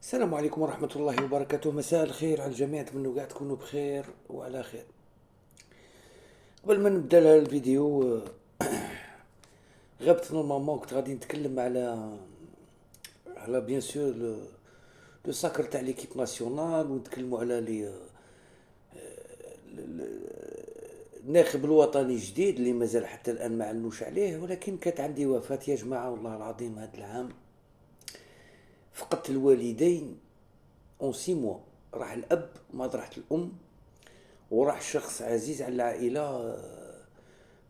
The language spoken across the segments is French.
السلام عليكم ورحمة الله وبركاته. مساء الخير على الجميع، أتمنى قاع تكونوا بخير وعلى خير. قبل ما نبدا الفيديو غبت نورمالمون كنت غادي نتكلم على بيان سور لو ساكر تاع ليكيب ناسيونال، ونتكلموا على الناخب الوطني الجديد اللي مازال حتى الآن ما علنوش عليه. ولكن كانت عندي وفاة يا جماعة، والله العظيم هذا العام فقدت الوالدين اون 6 موا. راح الأب ما راحت الأم، وراح شخص عزيز على العائلة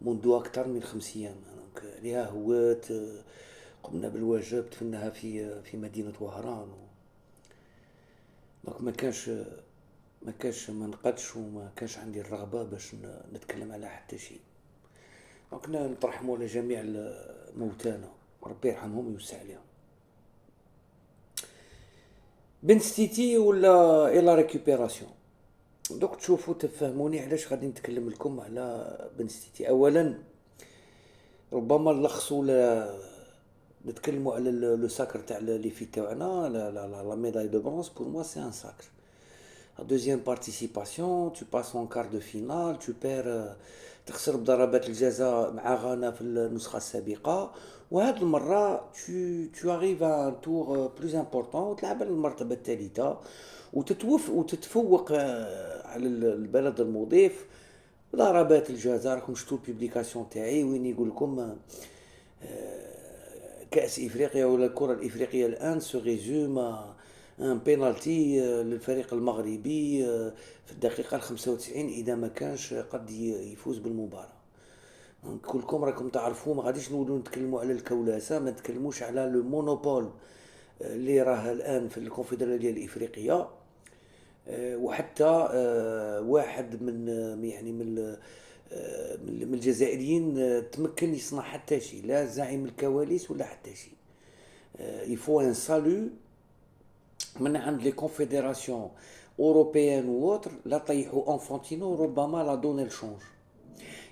منذ أكثر من 5 أيام. عليها هوات، قمنا بالواجب، دفناها في مدينة وهران. دونك ما نقدش وما كانش عندي الرغبة باش نتكلم على حتى شيء. دونك نترحموا على جميع موتانا، ربي يرحمهم ويوسع عليهم. بن ستيتي ولا إلى ريكوبيراسيون. دوك تشوفوا تفهموني علاش غادي نتكلم لكم على بن ستيتي. اولا ربما نلخصوا نتكلموا على لو ساكر تاع لي في تاعنا، لا ميداي دو برونز. بور موا سي ان ساكر. La deuxième participation, tu passes en quart de finale, tu perds، تخسر بضربات الجزاء مع غانا في النسخة السابقة، وهذه المرة tu arrives à un tour plus important وتلعب على المرتبة الثالثة وتتفوق على البلد المضيف ضربات الجزاء. راكم شفتوا البيبليكاسيون تاعي وين يقول لكم كأس إفريقيا ولا الكرة الإفريقية الآن سو ريزوم ان بينالتي للفريق المغربي في الدقيقة 95 إذا ما كانش قد يفوز بالمباراة. كلكم راكم تعرفوا، ما غاديش نولوا نتكلموا على الكولاسة، ما نتكلموش على لو مونوبول اللي راه الآن في الكونفدرالية الإفريقية. وحتى واحد من الجزائريين تمكن يصنع حتى شيء، لا زعيم الكواليس ولا حتى شيء. يفو ان سالو من عند لي كونفيدراسيون اوروبيان ووتر، لا طيحوا انفانتينو ربما لا دوني الشونج.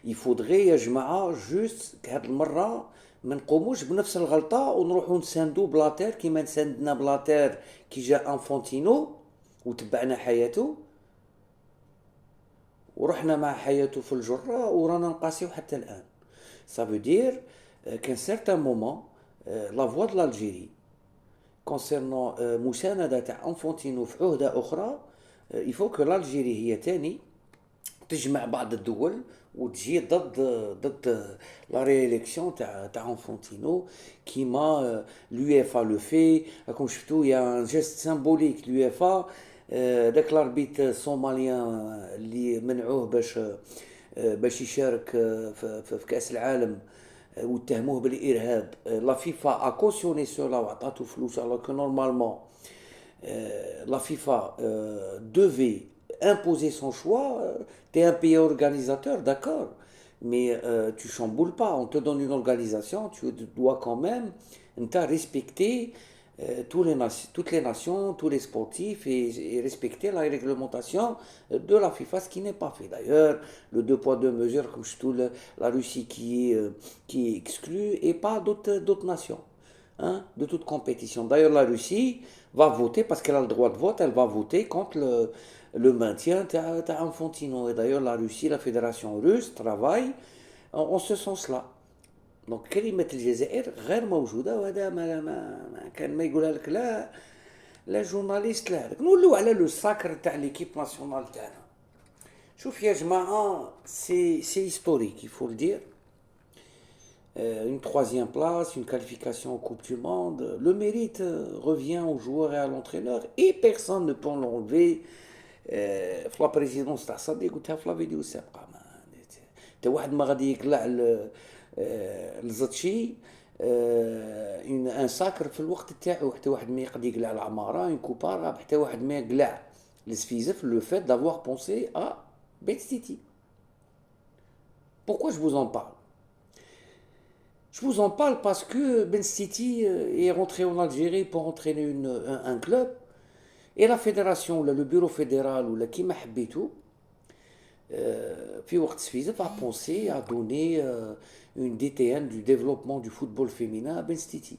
يفودغي يا جماعه جوست هاد المره ما نقوموش بنفس الغلطه ونروحوا نساندو بلاتير كيما نساندنا بلاتير كي جاء انفانتينو وتبعنا حياته ورحنا مع حياته في الجرة ورانا نقاسيو حتى الآن. سافو دير كان سيرتان مومون لا فوا دو لالجيري كونسيرنون مساندة تاع انفونتينو في عهدة أخرى. يفو كو لالجيري هي تاني تجمع بعض الدول وتجي ضد لا ريليكسيون تاع انفونتينو كيما l'UEFA لو في. راكم شفتو يا جيست سيمبوليك l'UEFA داك لاربيت الصوماليان اللي منعوه باش يشارك في كأس العالم واتهموه بالإرهاب. لا فيفا اكوسيوني سولا وعطاتو فلوس alors que normalement la FIFA devait imposer son choix. Tu es un pays organisateur, d'accord, mais tu chamboules pas. On te donne une organisation, tu dois quand même respecter toutes les nations, tous les sportifs et respecter la réglementation de la FIFA, ce qui n'est pas fait. D'ailleurs, le 2 poids 2 mesures, comme je tout la Russie qui est exclue et pas d'autres nations. Hein, de toute compétition. D'ailleurs, la Russie va voter, parce qu'elle a le droit de vote, elle va voter contre le maintien de Infantino. Et d'ailleurs, la Russie, la fédération russe, travaille en ce sens-là. دونك كلمة الجزائر غير موجودة، وهذا ما كان ما يقولها لك لا جورناليست لا هذاك. نولو على لو ساكر تاع ليكيب ناسيونال تاعنا. شوف يا جماعة، سي هيستوريك يفو الدير. Une troisième place, une qualification en Coupe du Monde. Le mérite revient aux joueurs et à l'entraîneur et personne ne peut l'enlever. في لا بريزيدونس تاع صديق قلتها في لا فيديو السابقة، حتى واحد ما غادي يقلع الزطشي ان ساكر في الوقت تاعو، حتى واحد ما يقدر يقلع العمارة اون كوب اراب، حتى واحد ما يقلع السفيزف لو فات دافوار بونسي ا بيت ستيتي. Pourquoi je vous en parle? Je vous en parle parce que Ben City est rentré en Algérie pour entraîner un club, et la fédération, le bureau fédéral ou la كيما حبيتو في وقت سفيزف a pensé à donner une DTN du développement du football féminin à Ben City.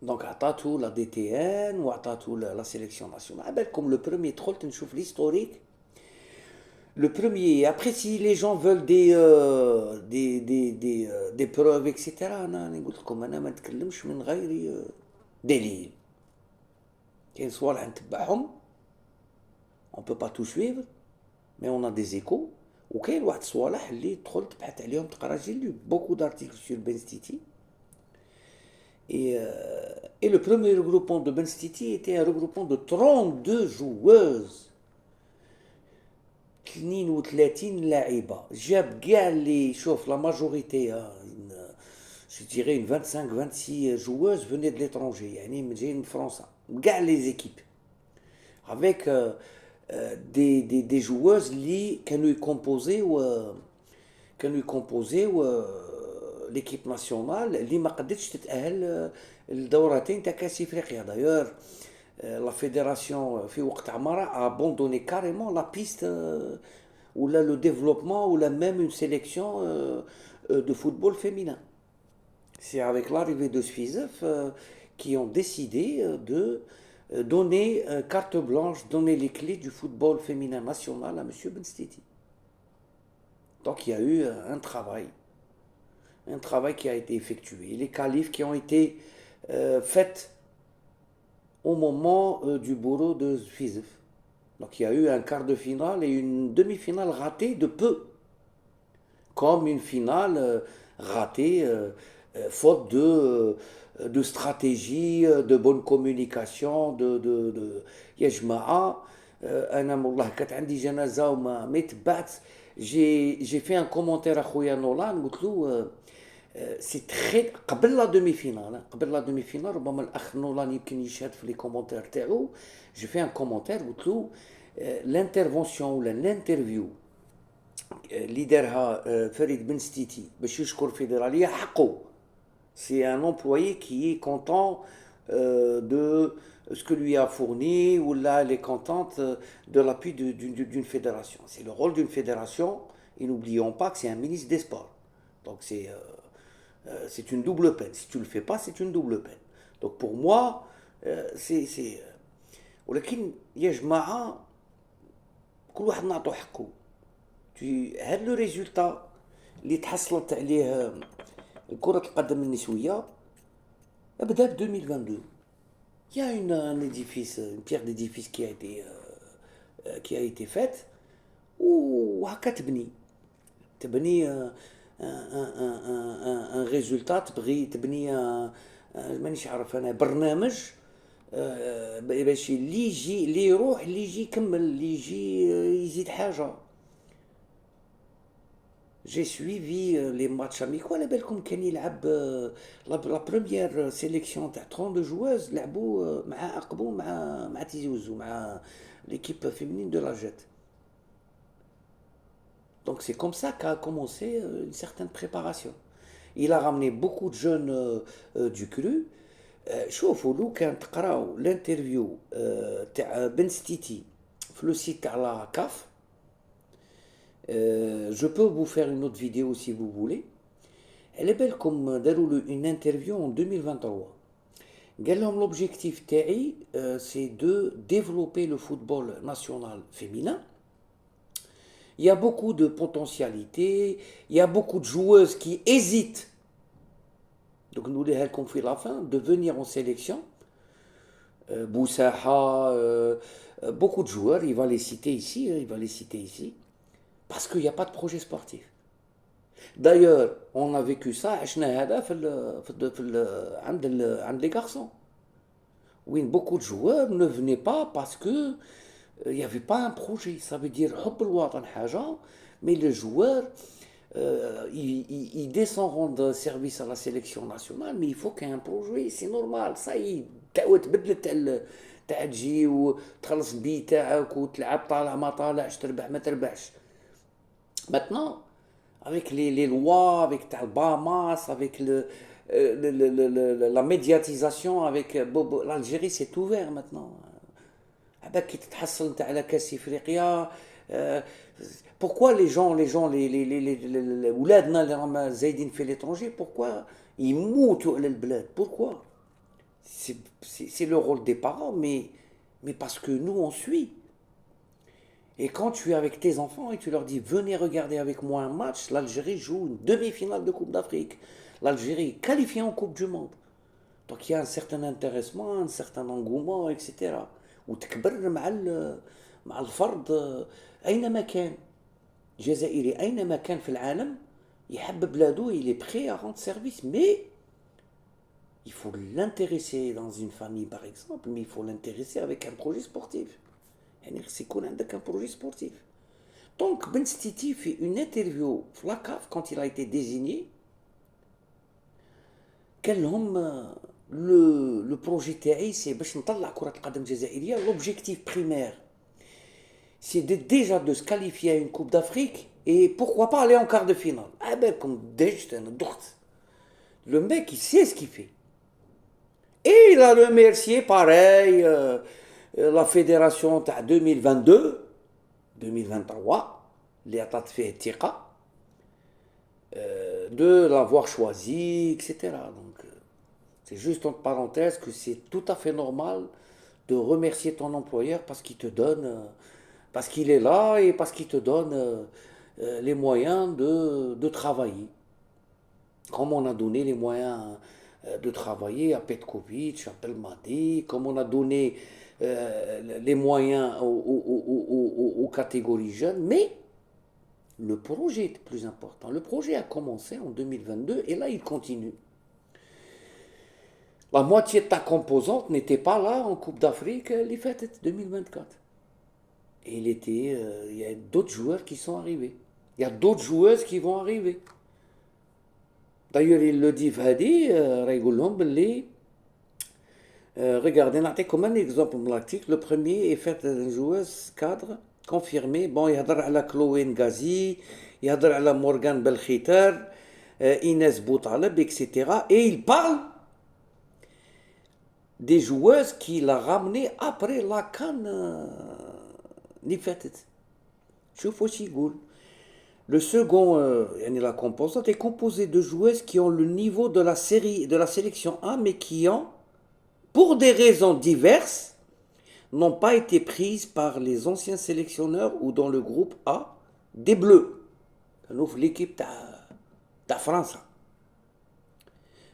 دونك عطاتو لا دي تي ان وعطاتو لا سيليكسيون ناسيونال. عبالكم لو بروميي دخلت نشوف ليستوريك. Le premier, après si les gens veulent des preuves, etc. أنا قلت لكم أنا ما نتكلمش من غير دليل. كاين صوالح نتبعهم on peut pas tout suivre mais on a des échos. وكاين واحد الصوالح اللي دخلت بحثت عليهم تقرا. j'ai lu beaucoup d'articles sur Ben Stiti. Et le premier regroupement de Ben Stiti était un regroupement de 32 joueuses. 32 لاعبة. جاب كاع اللي شوف لا ماجوريتي je dirais une 25-26 joueuses venaient de l'étranger يعني جايين من فرنسا كاع les équipes avec des joueuses اللي كانوا يكومبوزيو l'équipe nationale اللي ما قدرتش تتأهل لدورتين تاع كاس افريقيا. دايور la fédération في وقت عمرها a abandonné carrément la piste ou là le développement ou là même une sélection de football féminin. C'est avec l'arrivée de Sfizef qui ont décidé de donner carte blanche, donner les clés du football féminin national à M. Ben Stiti. Donc il y a eu un travail qui a été effectué. Les qualifs qui ont été faites au moment du bourreau de Sfizef. Donc il y a eu un quart de finale et une demi-finale ratée de peu. Comme une finale ratée faute de stratégie, de bonne communication, يا جماعة أنا والله كانت عندي جنازة وما يتبعت. j'ai fait un commentaire أخويا نولان قلت له سي تري قبل لا دومي فينال ربما الاخ نولان يمكن يشهد في لي كومونتير تاعو. جو في ان كومونتير قلت له لانترفونسيون ولا الانترفيو اللي دارها فريد بن ستيتي باش يشكر الفيدراليه حقه. سي ان امبلويي كي كونتون de ce que lui a fourni ou là elle est contente de l'appui d'une fédération. C'est le rôle d'une fédération et n'oublions pas que c'est un ministre des sports. Donc c'est une double peine. Si tu ne le fais pas, c'est une double peine. Donc pour moi, c'est ولكن يا جماعة كل واحد نعطو حقه. هاد لو ريزولتا اللي تحصلت عليه كرة القدم النسوية بدا ب 2022. Il y a un édifice, une pierre d'édifice qui a été faite وهكا تبني ان ريزولتا تبني مانيش عارف انا برنامج باش اللي يجي اللي يروح اللي يجي يكمل اللي يجي يزيد حاجه. جي سويفي لي ماتش اميكو. على بالكم كان يلعب لا بروميير سيليكسيون تاع 32 جواز لعبوا مع عقبوا مع تيزي وزو مع ليكيب féminine de la Jette. Donc c'est comme ça qu'a commencé une certaine préparation. Il a ramené beaucoup de jeunes du cru. شوفوا لو كان تقراو الانترفيو تاع بن ستيتي في لو سيت تاع لا كاف. Je peux vous faire une autre vidéo si vous voulez. على بالكم داروا له une interview en 2023. قال لهم l'objectif تاعي c'est de développer le football national féminin. Il y a beaucoup de potentialité, il y a beaucoup de joueuses qui hésitent. Donc nous les helpons à la fin de venir en sélection. Boussaha, beaucoup de joueurs, il va les citer ici, parce qu'il n'y a pas de projet sportif. D'ailleurs, on a vécu ça, عند les garçons. Oui, beaucoup de joueurs ne venaient pas parce que il n'y avait pas un projet. Ça veut dire حب الوطن حاجة, mais les joueurs ils descendront de service à la sélection nationale, mais il faut qu'il y ait un projet, c'est normal. Ça y تبدلت تاع تجي وتخلص البي تاعك وتلعب طالع ما طالعش تربح ما تربحش. Maintenant, avec les lois, avec Talbamas, avec la médiatisation, avec l'Algérie, c'est ouvert maintenant. كي تتحصل انت على كاس افريقيا. Pourquoi les gens ولادنا اللي راهم زايدين في l'étranger, pourquoi يموتوا على البلاد, pourquoi C'est le rôle des parents, mais parce que nous, on suit. Et quand tu es avec tes enfants et tu leur dis, venez regarder avec moi un match, l'Algérie joue une demi-finale de Coupe d'Afrique. L'Algérie est qualifiée en Coupe du Monde. Donc il y a un certain intéressement, un certain engouement, etc. وتكبر مع الفرد أينما كان جزائري أينما كان في العالم يحب بلاده il est prêt à rendre service mais il faut l'intéresser dans une famille par exemple mais il faut l'intéresser avec un projet sportif يعني خص يكون عندك un projet sportif. Donc Ben Stiti fait une interview في la CAF quand il a été désigné قال لهم le projet تاعي c'est باش نطلع كرة القدم الجزائرية l'objectif primaire c'est déjà de se qualifier à une Coupe d'Afrique et pourquoi pas aller en quart de finale. Ah ben comme déjà le mec il sait ce qu'il fait. Et il a remercié pareil la fédération تاع 2022 2023 اللي عطات فيه الثقة de l'avoir choisi, etc. Donc, c'est juste entre parenthèses que c'est tout à fait normal de remercier ton employeur parce qu'il te donne, parce qu'il est là et parce qu'il te donne les moyens de travailler. Comme on a donné les moyens de travailler à Petkovic, à Belmadi, comme on a donné les moyens aux catégories jeunes, mais le projet est plus important. Le projet a commencé en 2022 et là il continue. La moitié de ta composante n'était pas là en Coupe d'Afrique les fêtes 2024. Et il y a d'autres joueurs qui sont arrivés. Il y a d'autres joueuses qui vont arriver. D'ailleurs, il le dit Fadi, regardez, comme un exemple de l'article, le premier est fait d'une joueuse cadre confirmé. Bon, il y a Chloé Ngazi, il y a Morgan Belkhiter, Inès Boutaleb, etc. Et il parle des joueuses qu'il a ramenées après la CAN Nifetet. شوف واش يقول. Le second, la composante est composée de joueuses qui ont le niveau de la sélection A, mais qui ont, pour des raisons diverses, n'ont pas été prises par les anciens sélectionneurs ou dans le groupe A des Bleus. L'équipe de France.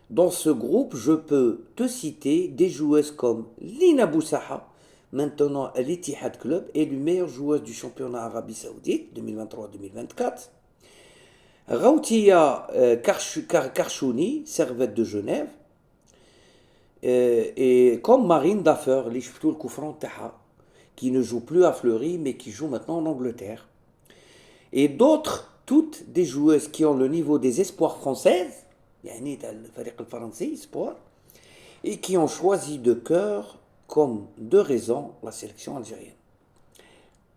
Dans ce groupe, je peux te citer des joueuses comme Lina Boussaha, maintenant à l'Etihad Club, élue meilleure joueuse du championnat Arabie Saoudite 2023-2024. Raoutia Karchouni, Servette de Genève. Et comme Marine Daffer, qui ne joue plus à Fleury, mais qui joue maintenant en Angleterre. Et d'autres, toutes des joueuses qui ont le niveau des espoirs françaises, et qui ont choisi de cœur, comme de raison, la sélection algérienne.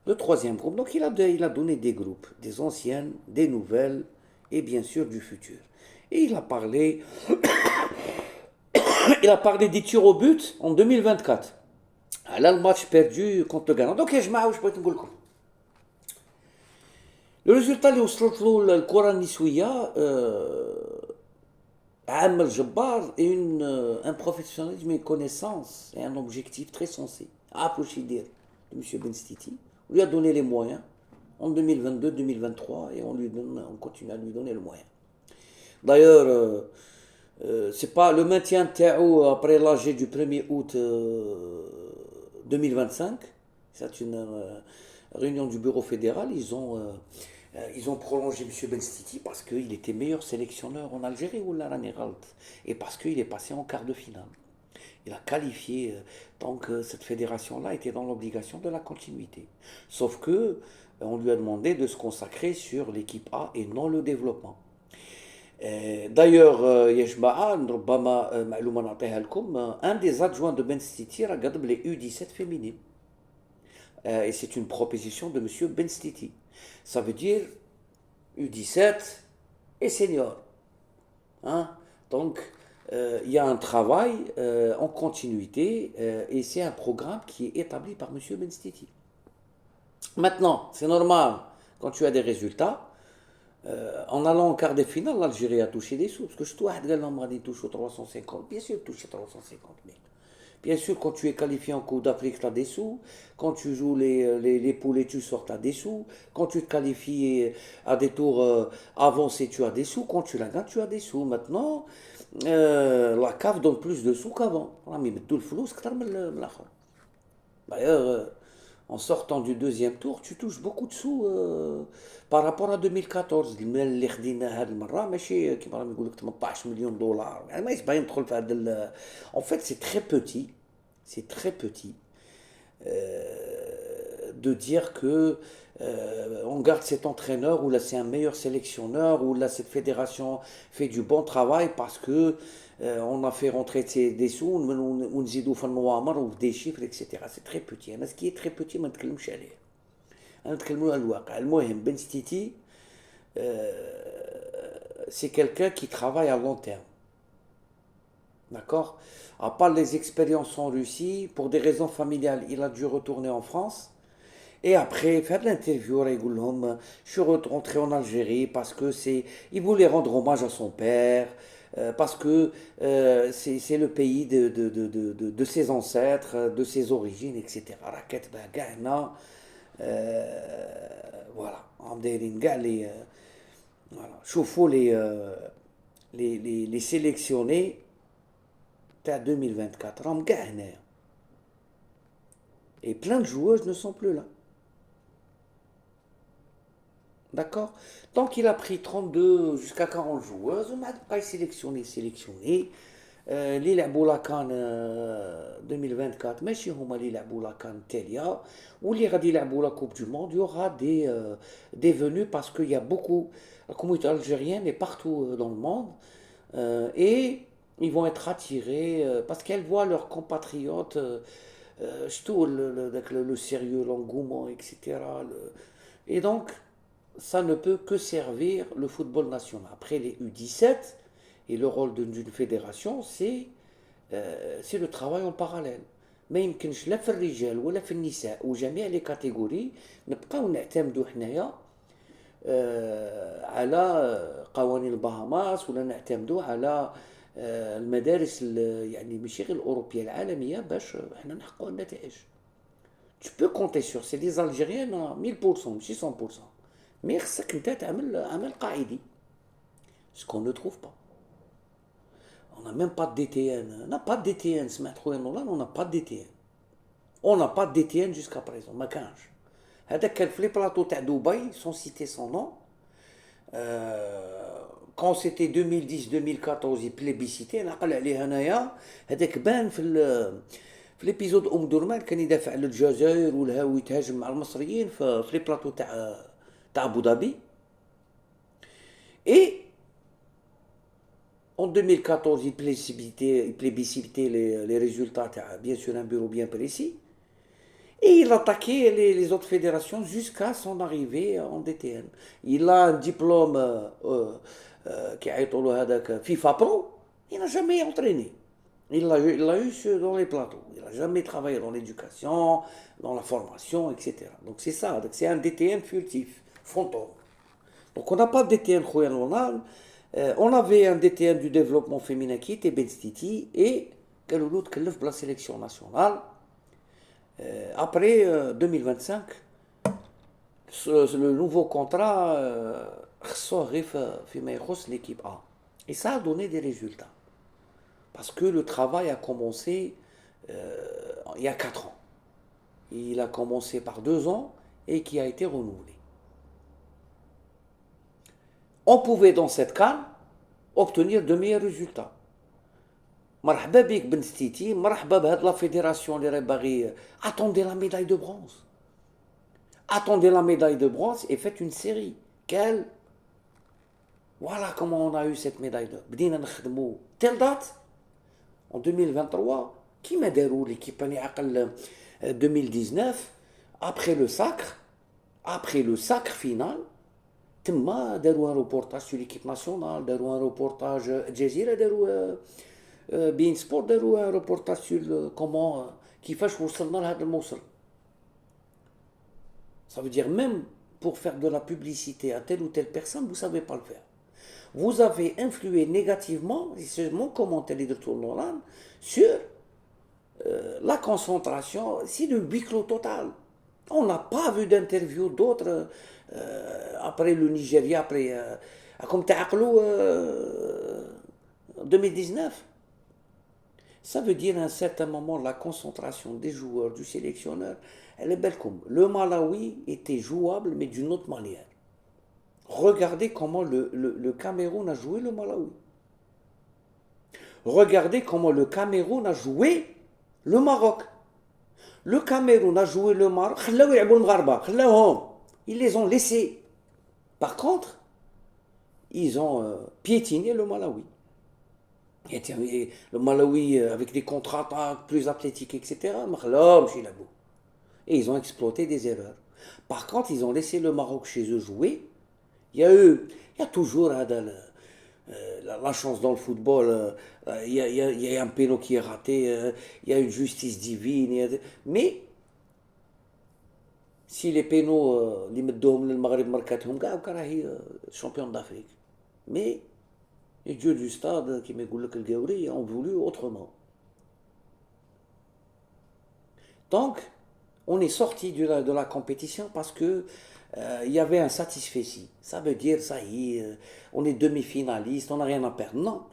Le troisième groupe, donc il a donné des groupes, des anciennes, des nouvelles, et bien sûr du futur. Et il a parlé des tirs au but en 2024. Là, le match perdu contre le Ghana. Donc, je vais vous dire. Le résultat, اللي وصلت له الكرة النسوية عامل جبار et un professionnalisme, une connaissance et un objectif très sensé. Pour dire de M. Ben Stiti, on lui a donné les moyens en 2022-2023 et on continue à lui donner le moyen. D'ailleurs, c'est pas le maintien Théo après l'AG du 1er août 2025. C'est une réunion du bureau fédéral. Ils ont prolongé M. Ben Stiti parce qu'il était meilleur sélectionneur en Algérie ou et parce qu'il est passé en quart de finale. Il a qualifié, donc cette fédération-là était dans l'obligation de la continuité. Sauf que on lui a demandé de se consacrer sur l'équipe A et non le développement. D'ailleurs, un des adjoints de Ben Stiti regarde les U17 féminines. Et c'est une proposition de M. Ben Stiti. Ça veut dire U17 et senior. Donc, il y a un travail en continuité et c'est un programme qui est établi par M. Ben Stiti. Maintenant, c'est normal, quand tu as des résultats, En allant en quart de finale, l'Algérie a touché des sous. Parce que je dois dire touche 350. Bien sûr, touche 350 000. Bien sûr, quand tu es qualifié en Coupe d'Afrique, tu as des sous. Quand tu joues les poules et tu sors, tu as des sous. Quand tu te qualifies à des tours avancés, tu as des sous. Quand tu la gagnes, tu as des sous. Maintenant, la CAF donne plus de sous qu'avant. Mais tout le flou, c'est D'ailleurs, en sortant du deuxième tour, tu touches beaucoup de sous par rapport à 2014. المال اللي خديناه هذه المرة ماشي كيما راهم يقول لك 18 مليون دولار، يعني ما يبغي يدخل في هذا En fait, c'est très petit. C'est très petit de dire que on garde cet entraîneur ou là c'est un meilleur sélectionneur ou là cette fédération fait du bon travail parce que on a fait rentrer des sous ونزيدوا في النوامر وفي des chiffres etc. C'est très petit. أنا ce qui est très petit ما نتكلمش عليه. أنا نتكلموا على الواقع. المهم بن ستيتي c'est quelqu'un qui travaille à long terme. D'accord. À part les expériences en Russie, pour des raisons familiales, il a dû retourner en France. Et après, faire de l'interview, je suis rentré en Algérie parce que il voulait rendre hommage à son père, parce que c'est le pays de ses ancêtres, de ses origines, etc. Raket Bagana, voilà. عاملين كاع voilà. شوفوا les sélectionnés تاع 2024 راهم كاع هنايا. Et plein de joueuses ne sont plus là. D'accord. Donc il a pris 32 jusqu'à 40 joueuses, on a pas sélectionné. اللي لعبوا لا كان 2024 ماشي هما اللي لعبوا لا كان التالية واللي غادي يلعبوا لا كوب دو موند يوغا des venus parce qu'il y a beaucoup la communauté algérienne est partout dans le monde et ils vont être attirés parce qu'elles voient leurs compatriotes surtout le sérieux, l'engouement, etc. Et donc, ça ne peut que servir le football national. Après les U17 et le rôle d'une fédération, c'est le travail en parallèle. ما يمكنش لا في الرجال ولا في النساء وجميع لي كاتيجوري نبقاو نعتمدوا حنايا على قوانين البهاماس ولا نعتمدوا على المدارس يعني ماشي غير الاوروبيه العالميه باش احنا نحققوا النتائج. Tu peux compter sur c'est des Algériens à 1000% ماشي 100%. Mais خصك انت تعمل عمل قاعدي. Ce qu'on ne trouve pas. On n'a même pas de DTN. On n'a pas de DTN. سمعت خويا نوران on n'a pas de DTN. On n'a pas de DTN jusqu'à présent. ما كانش. هذاك كان في لي بلاطو تاع دبي sans citer son nom. Quand c'était 2010-2014 يبليبيسيتي نعقل عليه هنايا هذاك بان في ليبيزود درمان كان يدافع على الجزائر والهاوي يتهاجم مع المصريين في لي بلاطو تاع ابو ظبي. Et en 2014 il plébiscitait les résultats bien sûr un bureau bien précis. Et il attaquait les autres fédérations jusqu'à son arrivée en DTN. Il a un diplôme qui a été FIFA Pro. Il n'a jamais entraîné. Il l'a eu dans les plateaux. Il n'a jamais travaillé dans l'éducation, dans la formation, etc. Donc c'est ça. C'est un DTN furtif, fantôme. Donc on n'a pas de DTN Khoyan Ronald. On avait un DTN du développement féminin qui était Ben Stiti et Kaloulou Tkellef de la sélection nationale. Après 2025, le nouveau contrat arrive l'équipe A. Et ça a donné des résultats. Parce que le travail a commencé il y a 4 ans. Il a commencé par 2 ans et qui a été renouvelé. On pouvait dans cette CAN obtenir de meilleurs résultats. مرحبا بك بن ستيتي مرحبا بهاد لا فيدراسيون اللي راهي باغي attendez la médaille de bronze. Attendez la médaille de bronze et faites une série. Quelle Voilà comment on a eu cette médaille d'or. بدينا نخدموا telle date en 2023 كيما داروا l'équipe راني عقل 2019 après le sacre final تما داروا un reportage sur l'équipe nationale داروا un reportage الجزيرة داروا بين سبور داروا un reportage sur comment كيفاش وصلنا لهذا الموصل. Ça veut dire même pour faire de la publicité à telle ou telle personne, vous ne savez pas le faire. Vous avez influé négativement, et c'est mon commentaire de Tournolan, sur la concentration, c'est le huis clos total. On n'a pas vu d'interview d'autres après le Nigeria, après, comme Taaklo 2019. Ça veut dire à un certain moment la concentration des joueurs, du sélectionneur, elle est belle comme. Le Malawi était jouable, mais d'une autre manière. Regardez comment le Cameroun a joué le Malawi. Regardez comment le Cameroun a joué le Maroc. Le Cameroun a joué le Maroc. Ils les ont laissés. Par contre, ils ont piétiné le Malawi. Le Malawi avec des contre-attaques plus athlétiques, etc. Et ils ont exploité des erreurs. Par contre, ils ont laissé le Maroc chez eux jouer. Il y a toujours la chance dans le football. Il y a un péno qui est raté. Il y a une justice divine. Mais si les pénaux, les mettent le Maghreb marquatهم كاع وكراهي champion d'Afrique. Mais les dieux du stade, qui m'égoulent le Gauri, ont voulu autrement. Donc, on est sorti de la compétition parce que il y avait un satisfait. Ça veut dire, ça y est, on est demi-finaliste, on n'a rien à perdre. Non,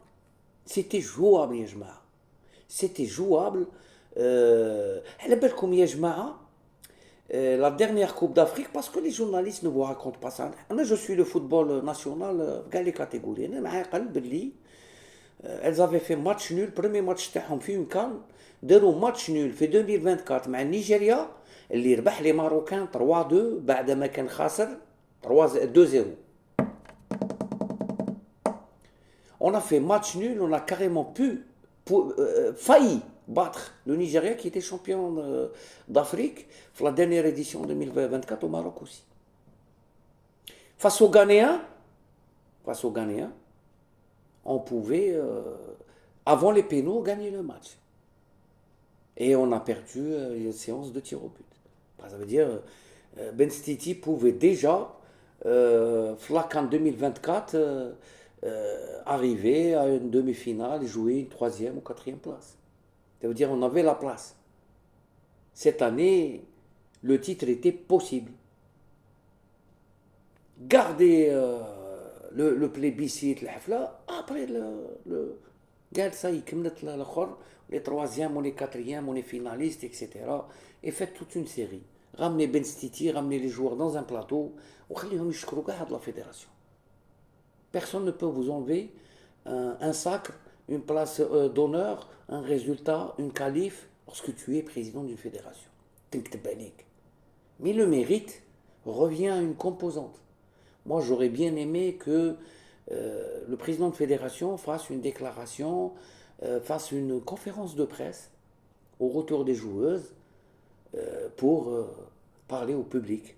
c'était jouable, Yajma. C'était jouable. La dernière Coupe d'Afrique, parce que les journalistes ne vous racontent pas ça. Moi, je suis le football national, dans les catégories. Elles avaient fait match nul, premier match تاعهم في كان داروا match nul في 2024 مع نيجيريا اللي ربح لي ماروكان 3-2 بعد ما كان خاسر 2-0. On a fait match nul, on a carrément failli battre le Nigeria qui était champion d'Afrique pour la dernière édition 2024 au Maroc aussi. Face aux Ghanéens, on pouvait, avant les pénaux, gagner le match. Et on a perdu une séance de tir au but. Ça veut dire Ben Stiti pouvait déjà, en 2024, arriver à une demi-finale et jouer une troisième ou quatrième place. Ça veut dire on avait la place. Cette année, le titre était possible. Gardez le plébiscite, après ça y les troisième, on est quatrième, on est finaliste, etc. Et faites toute une série. Ramenez Ben Stiti, ramenez les joueurs dans un plateau, de la fédération. Personne ne peut vous enlever un sacre, une place d'honneur, un résultat, une qualif, lorsque tu es président d'une fédération. Mais le mérite revient à une composante. Moi, j'aurais bien aimé que le président de fédération fasse une déclaration, fasse une conférence de presse au retour des joueuses pour parler au public.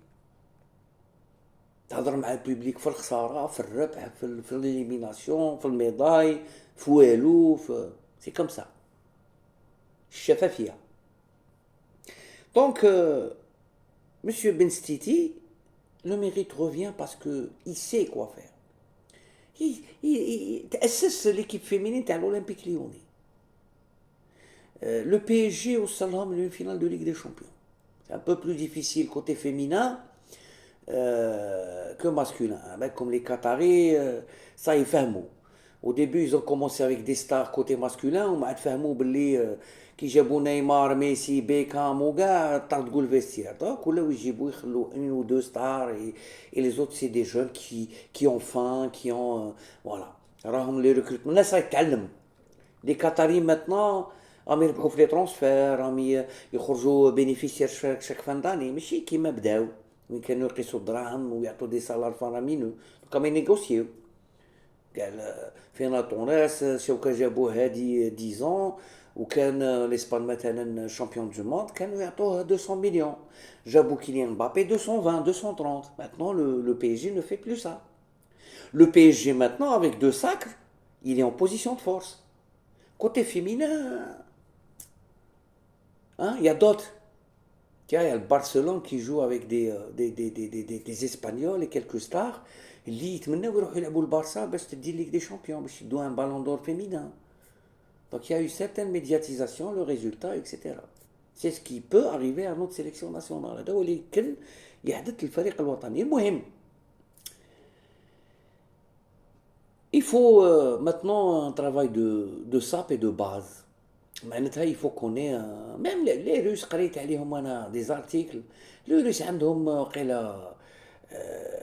تهضر مع البوبليك في الخساره في الربح في الاليميناسيون في الميداي في والو سي كوم سا الشفافيه. Donc monsieur Ben Stiti, le mérite revient parce que il sait quoi faire. Il تأسس l'équipe féminine تاع l'Olympique Lyonnais. Le PSG au Salam, une finale de Ligue des Champions. C'est un peu plus difficile côté féminin que masculin. Comme les Qataris, ça ils fahmou. Au début, ils ont commencé avec des stars côté masculin, وما فهموا باللي كي جابوا نيمار ميسي بيكام وكاع طردوا الفيستير دونك ولاو يجيبوا يخلوا une ou deux stars et les autres c'est des jeunes qui ont faim, qui ont voilà. راهم les recrutements الناس يتعلم. Les Qataris maintenant راهم يربحوا في لي ترونسفير راهم يخرجوا بينيفيسير chaque fin d'année ماشي كيما بداو وين كانوا يقيسوا الدراهم ويعطوا دي سالار فارامينو كما ينيغوسيو قال فينا تونس شوكا جابوه هادي 10 ans وكان الاسبان مثلا شامبيون دو موند كانوا يعطوه 200 millions. جابوا كيليان مبابي 220 230. Maintenant le PSG ne fait plus ça. Le PSG maintenant avec deux sacres, il est en position de force. Côté féminin, il y a d'autres Tiens, il y a le Barcelone qui joue avec des Espagnols et quelques stars. اللي يتمنوا يروحوا يلعبوا البارسا باش تدي ليك دي شامبيون باش يدوا un ballon d'or féminin. Donc il y a eu certaine médiatisation, le résultat, etc. C'est ce qui peut arriver à notre sélection nationale. هذا هو اللي يمكن يحدث للفريق الوطني. المهم il faut maintenant un travail de sape et de base. معناتها il faut qu'on ait même les Russes قريت عليهم انا des articles. Les Russes عندهم وقيلا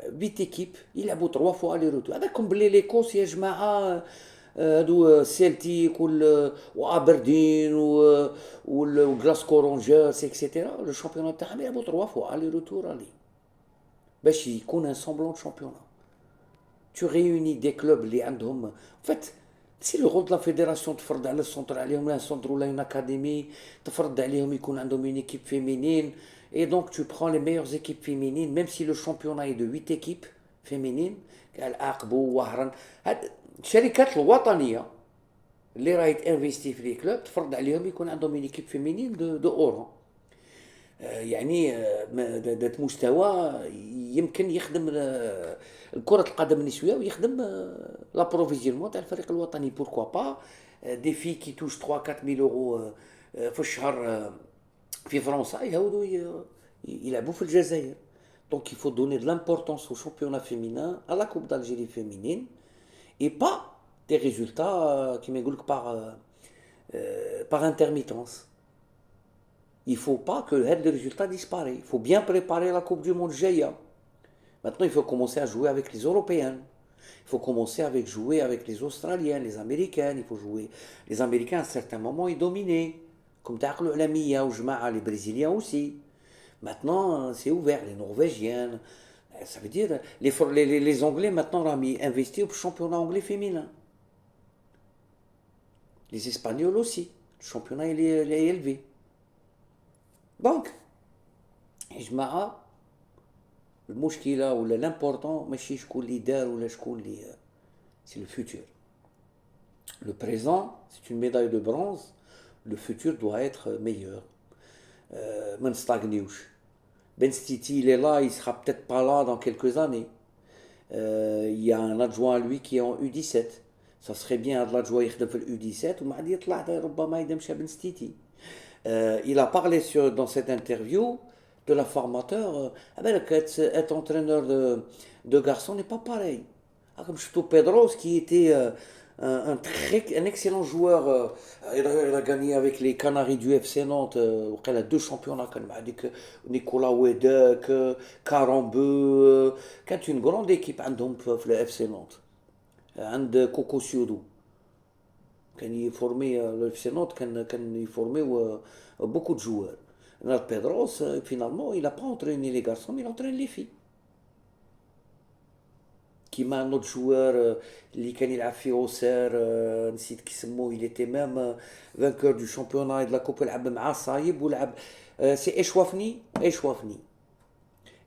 8 équipes يلعبوا 3 fois aller retour. هذاكم باللي ليكوس يا جماعه هادو سيلتيك وابردين وغلاسكو رونجرز اكسيتيرا لو شامبيونات تاعهم يلعبوا 3 fois aller retour aller باش يكون ان سامبلون دو شامبيونات. Tu réunis des clubs اللي عندهم en fait سي لو رول دو لا فيديراسيون تفرض على السونتر عليهم ولا سونتر ولا اون اكاديمي تفرض عليهم يكون عندهم اون ايكيب فيمينين et donc tu prends les meilleures équipes féminines même si le championnat est de 8 équipes féminines العقبو وهران هاد الشركات الوطنيه اللي راهي تانفيستي في لي كلوب تفرض عليهم يكون عندهم اون ايكيب فيمينين دو اورو يعني ذات مستوى يمكن يخدم كرة القدم النسوية ويخدم لابروفيزيونمون تاع الفريق الوطني. بوركوا با دي في كي توش 3 4000 يورو في الشهر في فرنسا يهودوا يلعبوا في الجزائر. دونك il faut donner de l'importance au championnat féminin, à la Coupe d'Algérie féminine et pas des résultats qui m'égoutent par intermittence. Il ne faut pas que le résultat disparaisse. Il faut bien préparer la Coupe du Monde Jaya. Maintenant, il faut commencer à jouer avec les Européennes. Il faut commencer à jouer avec les Australiens, les Américaines. Il faut jouer. Les Américains, à un certain moment, ils dominaient. Comme Ta'aklu Alamiya ou Jma'a, les Brésiliens aussi. Maintenant, c'est ouvert. Les Norvégiennes. Ça veut dire, les Anglais, maintenant, ont investi au championnat anglais féminin. Les Espagnols aussi. Le championnat, il est élevé. Donc, جماعة المشكلة ولا l'important ماشي شكون اللي دار ولا شكون اللي c'est le futur. Le présent, c'est une médaille de bronze. Le futur doit être meilleur. ما نستغنيوش. Ben Stiti, il est là, il sera peut-être pas là dans quelques années. Il y a un adjoint à lui qui est en U17. Ça serait bien هذا l'adjoint يخدم في U17 وما عاد يطلع ربما يدمشى بن ستيتي. Il a parlé dans cette interview de la formateur. Être entraîneur de garçons n'est pas pareil. Comme Chouto Pedros, qui était un excellent joueur, il a gagné avec les Canaries du FC Nantes. Il a 2 championnats, avec Nicolas Wedek, Karambeu. Quand une grande équipe في le FC Nantes. عند كوكو سيودو. كان يفورمي الفي نوت كان يفورمي beaucoup de joueurs. Notre Pedros, finalement, il n'a pas entraîné les garçons, mais il entraîne les filles. كيما un autre joueur اللي كان يلعب في اوسير نسيت كيسموه il était même vainqueur du championnat et de la coupe لعب مع صايب ولعب سي اشوافني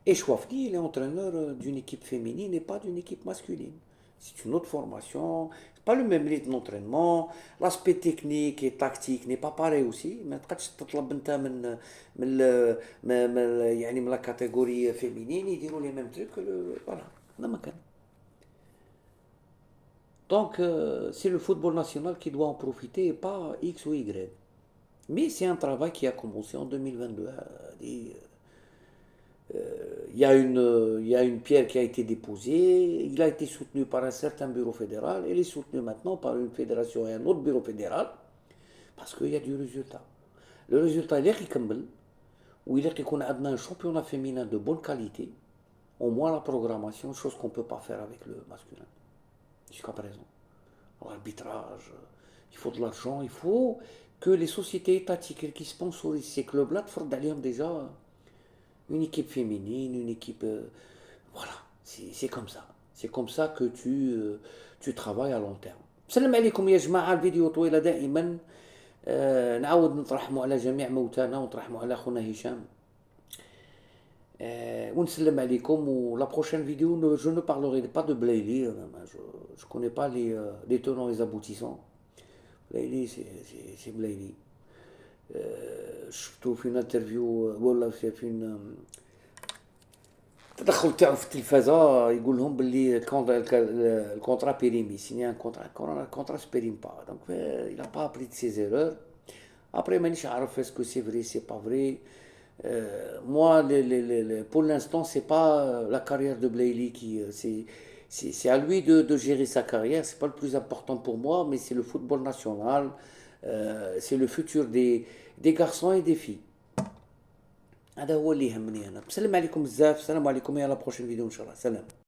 il est entraîneur d'une équipe féminine et pas d'une équipe masculine. C'est une autre formation, c'est pas le même rythme d'entraînement, l'aspect technique et tactique n'est pas pareil aussi. ما تقدرش تطلب انت من la catégorie féminine يديروا les mêmes trucs voilà هذا ما كان. Donc c'est le football national qui doit en profiter et pas X ou Y. Mais c'est un travail qui a commencé en 2022. Il y a une pierre qui a été déposée, il a été soutenu par un certain bureau fédéral, il est soutenu maintenant par une fédération et un autre bureau fédéral, parce qu'il y a du résultat. Le résultat, il est يكمل, où il est qu'on a un championnat féminin de bonne qualité, au moins la programmation, chose qu'on ne peut pas faire avec le masculin, jusqu'à présent. L'arbitrage, il faut de l'argent, il faut que les sociétés étatiques qui sponsorisent ces clubs-là, تفرض عليهم déjà une équipe féminine, une équipe... voilà, c'est comme ça. C'est comme ça que tu travailles à long terme. سلم عليكم يا جماعة. الفيديو طويلة دائما. نعاود نترحموا على جميع موتانا ونترحموا على أخونا هشام. ونسلم عليكم. ولا prochaine vidéo, je ne parlerai pas de Blaili. Je ne connais pas les tenants et les aboutissants. Blaili, c'est Blaili. شفتو في انترفيو ولا في التدخل تاعو في التلفازه، يقول لهم باللي الكونترا بيريمي سيني ان كونترا سو بيريم با، دونك il a pas appris de ses erreurs. Après مانيش عارف اسكو سي فري سي با فري. Moi, pour l'instant, c'est pas la carrière de Blayley c'est à lui de gérer sa carrière. C'est pas le plus important pour moi, mais c'est le football national, c'est le futur des garçons et des filles. هذا هو اللي يهمني انا. بسلم عليكم بزاف، السلام عليكم، يا لا بروشين فيديو ان شاء الله، سلام.